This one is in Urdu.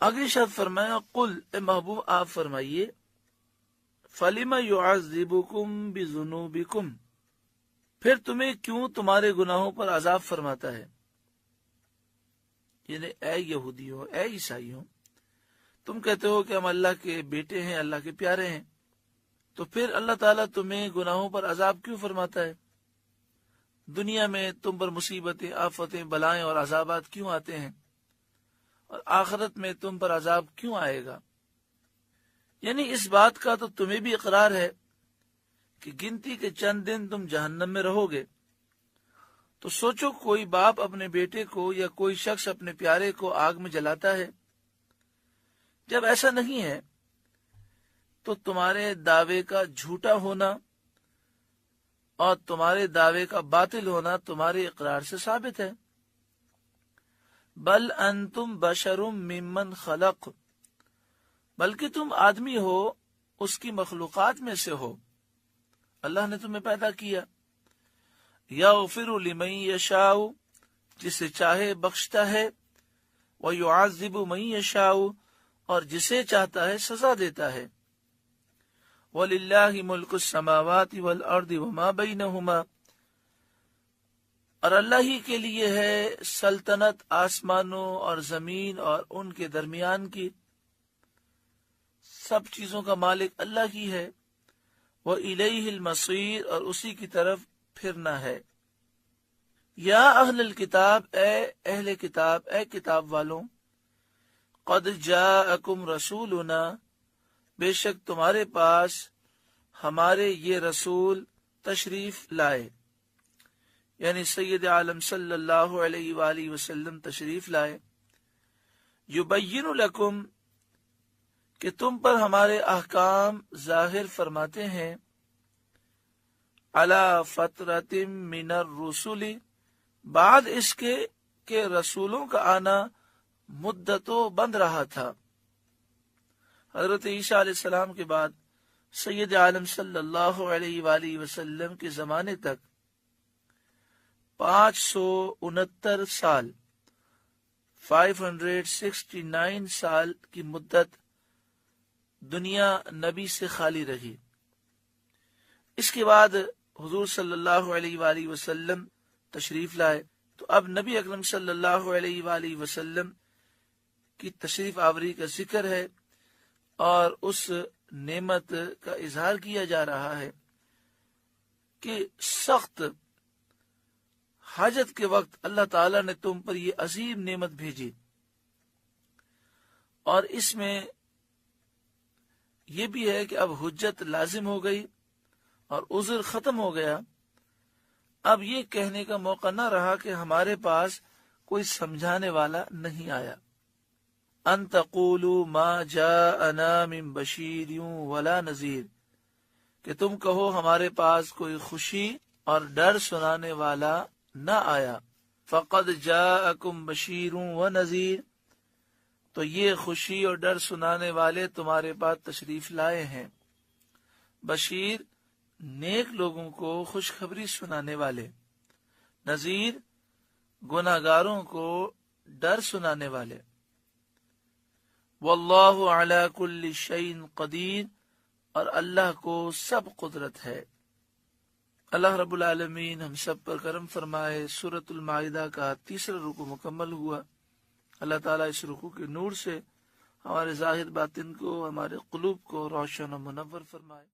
اگلی شرط فرمایا قل اے محبوب آپ فرمائیے فَلِمَ يُعَذِّبُكُمْ بِذُنُوبِكُمْ پھر تمہیں کیوں تمہارے گناہوں پر عذاب فرماتا ہے، یعنی اے یہودیوں اے عیسائیوں تم کہتے ہو کہ ہم اللہ کے بیٹے ہیں، اللہ کے پیارے ہیں، تو پھر اللہ تعالیٰ تمہیں گناہوں پر عذاب کیوں فرماتا ہے؟ دنیا میں تم پر مصیبتیں، آفتیں، بلائیں اور عذابات کیوں آتے ہیں، اور آخرت میں تم پر عذاب کیوں آئے گا؟ یعنی اس بات کا تو تمہیں بھی اقرار ہے کہ گنتی کے چند دن تم جہنم میں رہو گے، تو سوچو کوئی باپ اپنے بیٹے کو یا کوئی شخص اپنے پیارے کو آگ میں جلاتا ہے؟ جب ایسا نہیں ہے تو تمہارے دعوے کا جھوٹا ہونا اور تمہارے دعوے کا باطل ہونا تمہارے اقرار سے ثابت ہے۔ بل انتم بشر ممن خلق، بلکہ تم آدمی ہو اس کی مخلوقات میں سے ہو، اللہ نے تمہیں پیدا کیا۔ یغفر لمن یشاء، جسے چاہے بخشتا ہے، ویعذب من یشاء، اور جسے چاہتا ہے سزا دیتا ہے۔ وَلِلَّهِ مُلْكُ السَّمَاوَاتِ وَالْأَرْضِ وَمَا بَيْنَهُمَا، اور اللہ ہی کے لیے ہے سلطنت آسمانوں اور زمین اور ان کے درمیان کی، سب چیزوں کا مالک اللہ ہی ہے۔ وَإِلَيْهِ الْمَصِيرُ، اور اسی کی طرف پھرنا ہے۔ یا اہل الکتاب، اے اہل کتاب، اے کتاب والوں، قد جاءکم رسولنا، بے شک تمہارے پاس ہمارے یہ رسول تشریف لائے، یعنی سید عالم صلی اللہ علیہ وآلہ وسلم تشریف لائے۔ یبین لکم، کہ تم پر ہمارے احکام ظاہر فرماتے ہیں، علی فترۃ من الرسل، بعد اس کے کہ رسولوں کا آنا مدتوں بند رہا تھا۔ حضرت عیسیٰ علیہ السلام کے بعد سید عالم صلی اللہ علیہ وآلہ وسلم کے زمانے تک 569 سال 569 سال کی مدت دنیا نبی سے خالی رہی۔ اس کے بعد حضور صلی اللہ علیہ وآلہ وسلم تشریف لائے، تو اب نبی اکرم صلی اللہ علیہ وآلہ وسلم کی تشریف آوری کا ذکر ہے، اور اس نعمت کا اظہار کیا جا رہا ہے کہ سخت حاجت کے وقت اللہ تعالیٰ نے تم پر یہ عظیم نعمت بھیجی، اور اس میں یہ بھی ہے کہ اب حجت لازم ہو گئی اور عذر ختم ہو گیا۔ اب یہ کہنے کا موقع نہ رہا کہ ہمارے پاس کوئی سمجھانے والا نہیں آیا۔ ان تقولوا ما جاءنا من بشیر ولا نذیر، کہ تم کہو ہمارے پاس کوئی خوشی اور ڈر سنانے والا نہ آیا۔ فقد جاءکم بشیر ونذیر، تو یہ خوشی اور ڈر سنانے والے تمہارے پاس تشریف لائے ہیں۔ بشیر نیک لوگوں کو خوشخبری سنانے والے، نذیر گناہگاروں کو ڈر سنانے والے۔ واللہ علی کل شیء قدیر، اور اللہ کو سب قدرت ہے۔ اللہ رب العالمین ہم سب پر کرم فرمائے۔ سورۃ المائدہ کا 3 رکوع مکمل ہوا۔ اللہ تعالیٰ اس رکوع کے نور سے ہمارے ظاہر باطن کو، ہمارے قلوب کو روشن و منور فرمائے۔